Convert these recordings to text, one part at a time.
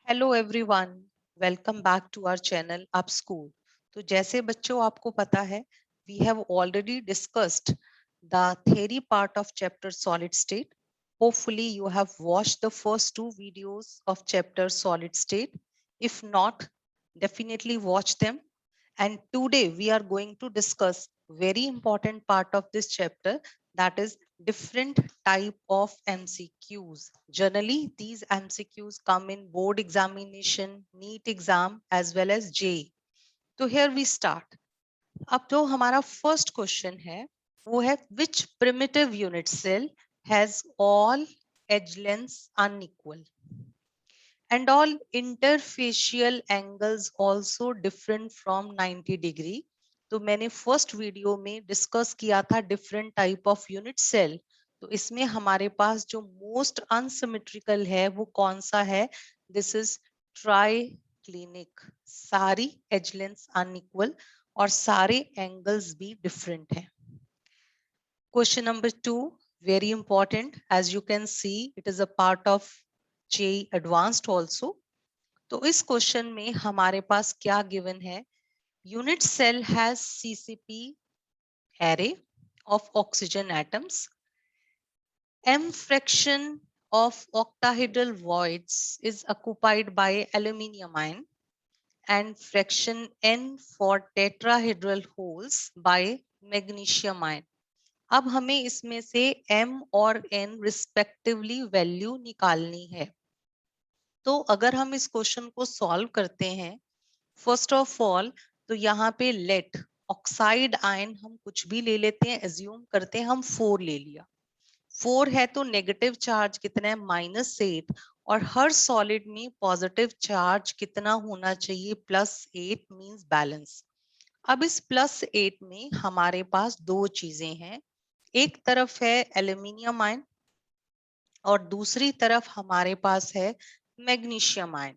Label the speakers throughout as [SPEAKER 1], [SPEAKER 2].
[SPEAKER 1] Hello everyone, welcome back to our channel up school. तो जैसे बच्चों आपको पता है, we have already discussed the theory part of chapter solid state. Hopefully you have watched the first two videos of chapter solid state. If not, definitely watch them. And today we are going to discuss very important part of this chapter, that is different type of MCQs. Generally, these MCQs come in board examination, NEET exam as well as JEE. तो here we start. अब जो हमारा first question है, वो है which primitive unit cell has all edge lengths unequal and all interfacial angles also different from 90 degree. तो मैंने first video में डिस्कस किया था different type of unit cell. तो इसमें हमारे पास जो मोस्ट अनसिमेट्रिकल है वो कौन सा है? This is try clinic. सारी एज लेंथ अनइक्वल और सारे एंगल्स भी डिफरेंट हैं. Question number 2, very important. As you can see, it is a part of JEE Advanced also. तो इस क्वेश्चन में हमारे पास क्या गिवन है? Unit cell has CCP array of oxygen atoms. M fraction of octahedral voids is occupied by aluminium ion and fraction N for tetrahedral holes by magnesium ion. अब हमें इसमें से M और N रिस्पेक्टिवली वैल्यू निकालनी है. तो अगर हम इस क्वेश्चन को सॉल्व करते हैं, फर्स्ट ऑफ ऑल तो यहाँ पे लेट ऑक्साइड आयन हम कुछ भी ले लेते हैं, एज्यूम करते हैं हम 4 ले लिया. 4 है तो नेगेटिव चार्ज कितना है? -8. और हर सॉलिड में पॉजिटिव चार्ज कितना होना चाहिए? +8 मींस बैलेंस. अब इस +8 में हमारे पास दो चीजें हैं. एक तरफ है एल्यूमिनियम आयन और दूसरी तरफ हमारे पास है मैग्नीशियम आयन.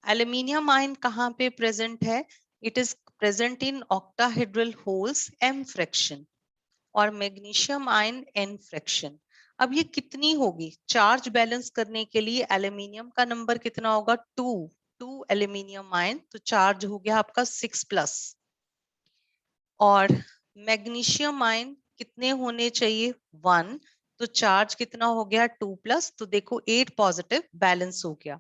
[SPEAKER 1] एल्यूमिनियम आयन कहाँ पे प्रेजेंट है? It is present in octahedral holes M fraction और मैग्नीशियम आयन N फ्रैक्शन. अब ये कितनी होगी? चार्ज बैलेंस करने के लिए एल्यूमिनियम का नंबर कितना होगा? 2 एल्यूमिनियम आयन, तो चार्ज हो गया आपका 6+. और मैग्नीशियम आयन कितने होने चाहिए? 1, तो चार्ज कितना हो गया? 2+. तो देखो 8 पॉजिटिव, बैलेंस हो गया.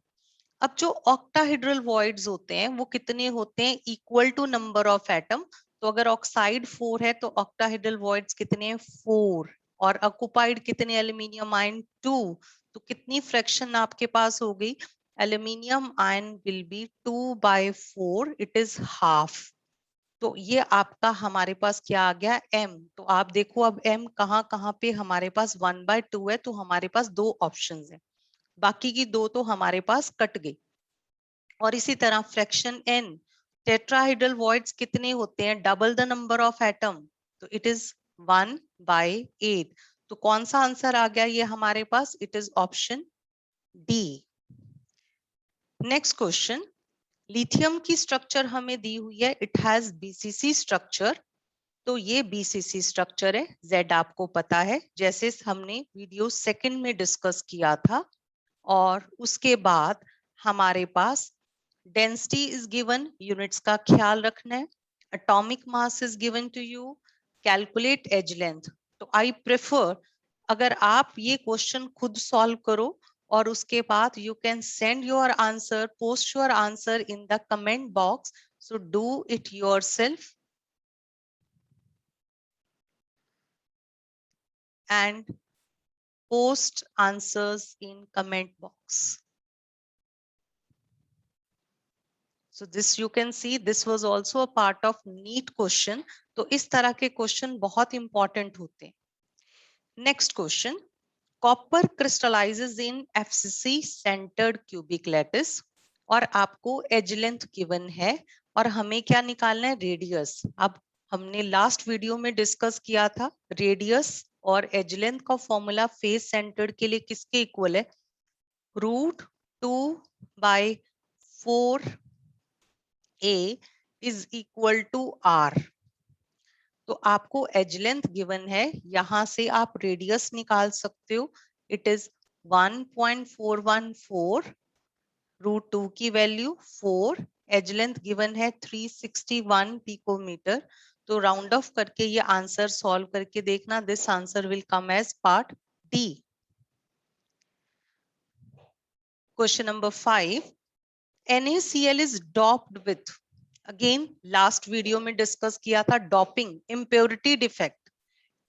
[SPEAKER 1] अब जो ऑक्टाहेड्रल वॉइड्स होते हैं वो कितने होते हैं? Equal to number of atom. तो अगर ऑक्साइड 4 है तो ऑक्टाहेड्रल वॉइड्स कितने हैं? 4. और ऑक्युपाइड कितने एल्यूमिनियम आयन? 2. तो कितनी फ्रैक्शन आपके पास हो गई? Aluminium ion will be 2/4, it is half. तो ये आपका हमारे पास क्या आ गया? M. तो आप देखो अब M कहाँ कहाँ पे हमारे पास 1/2 है, तो हमारे पास दो ऑप्शंस हैं, बाकी की दो तो हमारे पास कट गई. और इसी तरह फ्रैक्शन N, टेट्राहेड्रल वॉइड्स कितने होते हैं? Double the number of atom, तो इट इज 1/8. तो कौन सा आंसर आ गया ये हमारे पास? It is option D. Next question. Lithium की स्ट्रक्चर हमें दी हुई है, इट हैज BCC स्ट्रक्चर. तो ये BCC स्ट्रक्चर है. Z आपको पता है, जैसे हमने वीडियो सेकंड में डिस्कस किया था. और उसके बाद हमारे पास डेंसिटी इज गिवन, यूनिट्स का ख्याल रखना है. Atomic mass is given to you. Calculate edge length. तो आई प्रेफर अगर आप ये क्वेश्चन खुद सॉल्व करो और उसके बाद you can send your answer, post your answer in the comment box. So do it yourself and post answers in comment box. So this you can see, this was also a part of NEET question. तो इस तरह के question बहुत important होते हैं. Next question. Copper crystallises इन FCC centred cubic lattice और आपको as length given है और हमें क्या निकालना है? रेडियस. अब हमने लास्ट वीडियो में डिस्कस किया था रेडियस और एज लेंथ का फॉर्मूला फेस सेंटर्ड के लिए किसके इक्वल है? √2/4 A is equal to R. तो आपको एज लेंथ गिवन है, यहां से आप रेडियस निकाल सकते हो. इट इज 1.414 √2 की वैल्यू 4, एज लेंथ गिवन है 361 पिकोमीटर। तो राउंड ऑफ करके ये आंसर सॉल्व करके देखना, this answer will come as part D. Question number 5, NaCl is doped with, again last video में डिस्कस किया था doping impurity defect,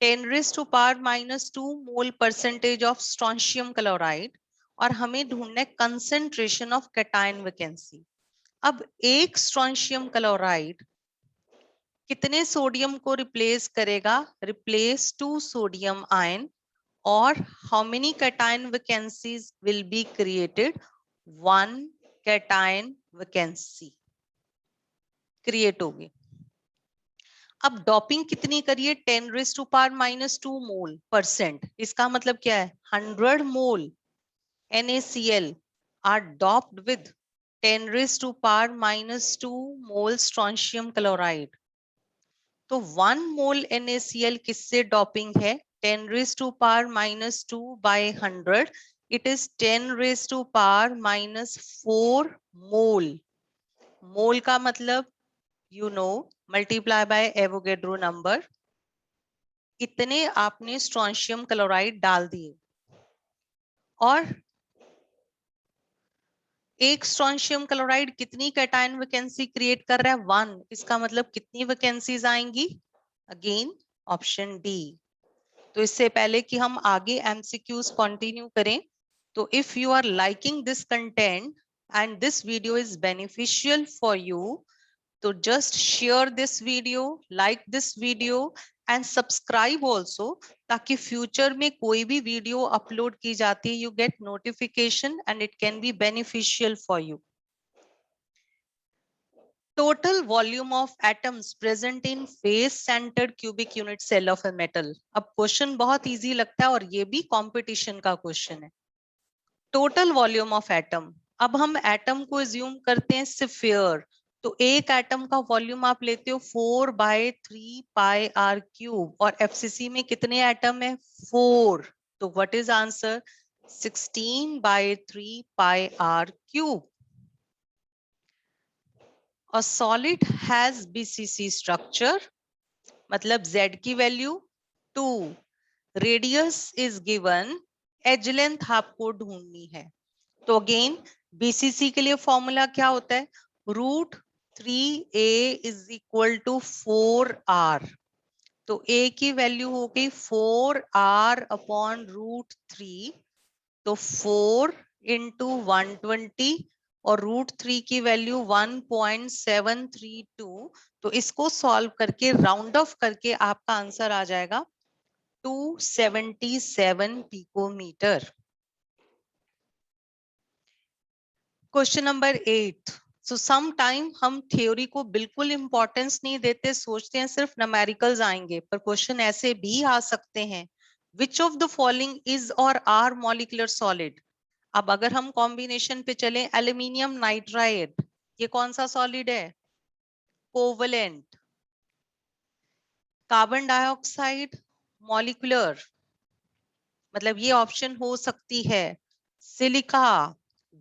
[SPEAKER 1] 10⁻⁻² mole percentage of strontium chloride, और हमें ढूंढना है कंसेंट्रेशन ऑफ कैटायन वैकेंसी। अब एक स्ट्रोंशियम क्लोराइड कितने सोडियम को रिप्लेस करेगा, रिप्लेस 2 सोडियम आयन, और how many cation vacancies will be created, 1 cation vacancy create होगी। अब डॉपिंग कितनी करिए, 10⁻⁻² मोल परसेंट, इसका मतलब क्या है 100 मोल NaCl are doped with 10⁻⁻² mole strontium chloride. तो 1 मोल NaCl किससे डॉपिंग है, 10⁻⁻² by 100, इट इज 10⁻⁻4 मोल। मोल का मतलब you know multiply by Avogadro number, इतने आपने स्ट्रोंशियम क्लोराइड डाल दिए, और एक स्ट्रोंशियम क्लोराइड कितनी कैटायन वैकेंसी क्रिएट कर रहा है, 1, इसका मतलब कितनी वैकेंसीज आएंगी, अगेन ऑप्शन डी। तो इससे पहले कि हम आगे एमसीक्यूज कंटिन्यू करें, तो if you are liking this content and this video is beneficial for you, तो just share this video, like this video and subscribe also, ताकि फ्यूचर में कोई भी वीडियो अपलोड की जाती है you get notification and it can be beneficial for you. Total volume of atoms present in face centered cubic unit cell of a metal. अब question बहुत easy लगता है और ये भी कंपटीशन का क्वेश्चन है। टोटल वॉल्यूम ऑफ एटम, अब हम एटम को एज्यूम करते हैं स्फीयर, तो एक एटम का वॉल्यूम आप लेते हो 4/3πr³ और एफसीसी में कितने एटम है 4, तो what is answer 16/3πr³। A solid has BCC structure, मतलब Z की वैल्यू 2, radius is given, edge length आपको ढूंढनी है। तो अगेन बीसीसी के लिए फॉर्मूला क्या होता है, √3a is equal to 4r, तो a की वैल्यू हो गई 4r/√3, तो 4 इंटू 120 और √3 की वैल्यू 1.732, तो इसको सॉल्व करके राउंड ऑफ करके आपका आंसर आ जाएगा 277 पिकोमीटर। क्वेश्चन नंबर 8, सो सम टाइम हम थ्योरी को बिल्कुल इंपॉर्टेंस नहीं देते, सोचते हैं सिर्फ न्यूमेरिकल्स आएंगे, पर क्वेश्चन ऐसे भी आ सकते हैं, which of the following is और आर मॉलिक्यूलर सॉलिड। अब अगर हम कॉम्बिनेशन पे चले, एल्यूमिनियम नाइट्राइड, ये कौन सा सॉलिड है, कोवलेंट। कार्बन डाइऑक्साइड मॉलिक्यूलर, मतलब ये ऑप्शन हो सकती है, silica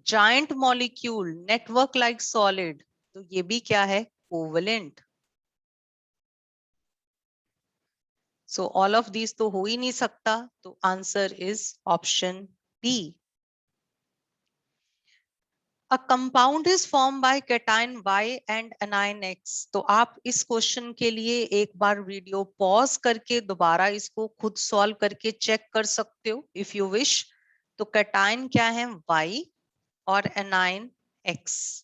[SPEAKER 1] giant molecule network like solid, तो ये भी क्या है covalent. So all of these तो हो ही नहीं सकता, तो answer is option B. A compound is formed by cation Y and anion X. तो आप इस क्वेश्चन के लिए एक बार वीडियो पॉज करके दोबारा इसको खुद सॉल्व करके चेक कर सकते हो इफ यू विश। तो cation क्या है Y और anion X।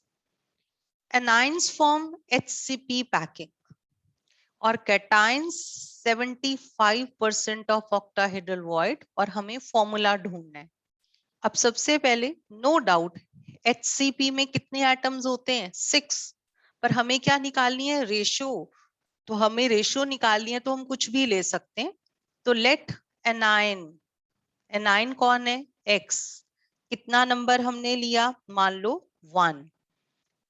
[SPEAKER 1] Anions form HCP packing और cations 75% ऑफ octahedral void, और हमें फॉर्मूला ढूंढना है। अब सबसे पहले नो डाउट HCP में कितने एटम्स होते हैं 6, पर हमें क्या निकालनी है रेशो, तो हमें रेशो निकालनी है तो हम कुछ भी ले सकते हैं। तो लेट एनाइन, एनाइन कौन है X, कितना नंबर हमने लिया मान लो 1,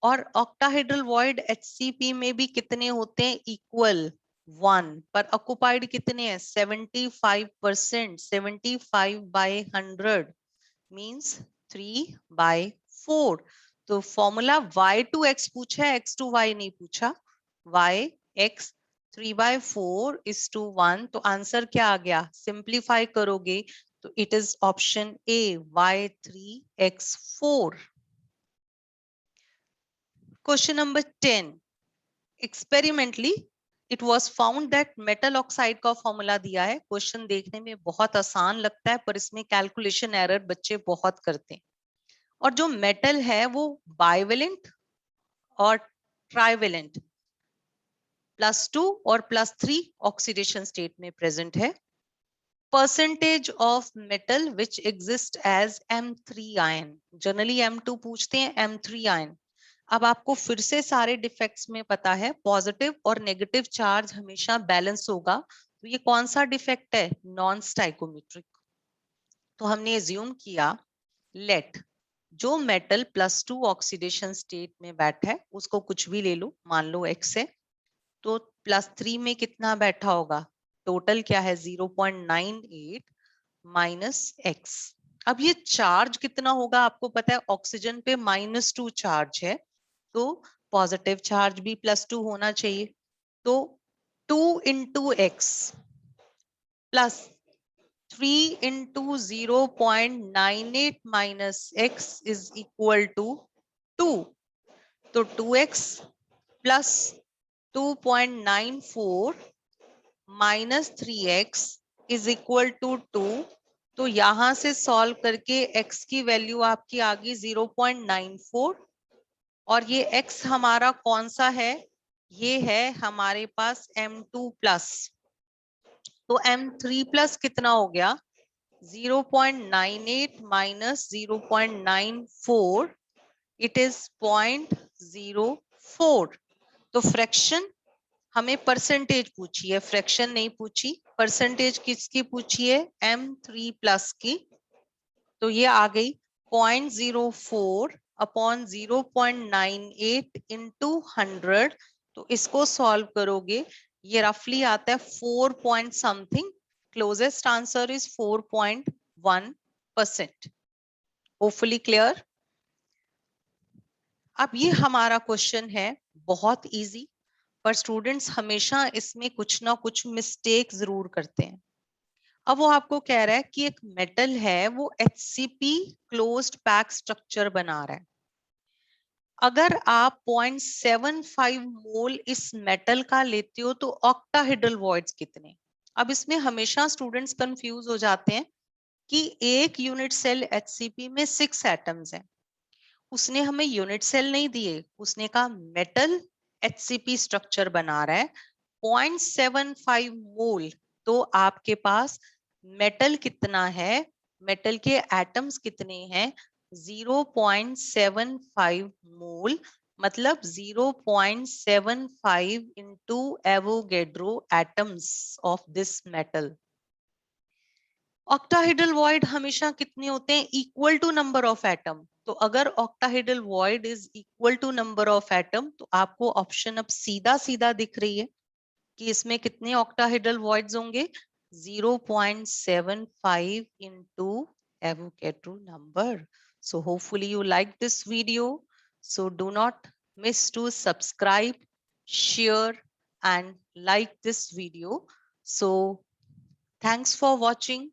[SPEAKER 1] और ऑक्टाहेड्रल वॉइड HCP में भी कितने होते हैं इक्वल 1, पर ऑक्युपाइड कितने हैं 75%, 75/100 means 3/4। 4। तो फॉर्मूला y2x पूछा है, x2y नहीं पूछा। yx 3/4:1। तो आंसर क्या आ गया? सिंप्लीफाई करोगे तो it is option A, y3x4। Question number 10। Experimentally it was found that metal oxide का फॉर्मूला दिया है। क्वेश्चन देखने में बहुत आसान लगता है पर इसमें कैलकुलेशन एरर बच्चे बहुत करते हैं। और जो मेटल है वो बाइवेलेंट और ट्राइवेलेंट +2 और +3 ऑक्सीडेशन स्टेट में प्रेजेंट है। Percentage of metal which exist as M3 ion, generally M2 पूछते हैं, M3 आयन। अब आपको फिर से सारे डिफेक्ट्स में पता है पॉजिटिव और नेगेटिव चार्ज हमेशा बैलेंस होगा। तो ये कौन सा डिफेक्ट है? Non stoichiometric. तो हमने एज्यूम किया लेट जो मेटल +2 ऑक्सीडेशन स्टेट में बैठा है उसको कुछ भी ले लो, मान लो X है, तो +3 में कितना बैठा होगा? टोटल क्या है? 0.98 -x। अब ये चार्ज कितना होगा आपको पता है, ऑक्सीजन पे -2 चार्ज है तो पॉजिटिव चार्ज भी +2 होना चाहिए। तो 2 × x plus 3 × 0.98 -x is equal to 2। तो 2x plus 2.94 -3x is equal to 2। तो यहां से सॉल्व करके x की वैल्यू आपकी आ गई 0.94 और ये x हमारा कौन सा है? ये है हमारे पास M2 प्लस। तो M3 प्लस कितना हो गया? 0.98 माइनस 0.94 इट इज 0.04। तो फ्रैक्शन हमें परसेंटेज पूछी है, फ्रैक्शन नहीं पूछी। परसेंटेज किसकी पूछी है? M3 प्लस की। तो ये आ गई 0.04 अपॉन 0.98 इंटू 100। तो इसको सॉल्व करोगे ये रफली आता है 4 point something. Closest answer is 4.1%। Hopefully clear. अब ये हमारा क्वेश्चन है बहुत इजी, पर स्टूडेंट्स हमेशा इसमें कुछ ना कुछ मिस्टेक जरूर करते हैं। अब वो आपको कह रहा है कि एक मेटल है वो HCP क्लोज्ड पैक स्ट्रक्चर बना रहा है। अगर आप 0.75 मोल इस मेटल का लेते हो तो ऑक्टाहेड्रल वॉइड्स कितने? अब इसमें हमेशा स्टूडेंट्स कंफ्यूज हो जाते हैं कि एक यूनिट सेल HCP में 6 एटम्स हैं। उसने हमें यूनिट सेल नहीं दिए, उसने कहा मेटल HCP स्ट्रक्चर बना रहा है 0.75 मोल। तो आपके पास मेटल कितना है, मेटल के एटम्स कितने हैं? 0.75 मोल, मतलब 0.75 into Avogadro atoms of this metal. Octahedral void हमेशा कितने होते हैं? Equal to number of atom. तो अगर octahedral void is equal to number of atom तो आपको ऑप्शन अब सीधा सीधा दिख रही है कि इसमें कितने ऑक्टाहेड्रल वॉइड्स होंगे? 0.75 into Avogadro number. So hopefully you like this video. So do not miss to subscribe, share and like this video. So thanks for watching.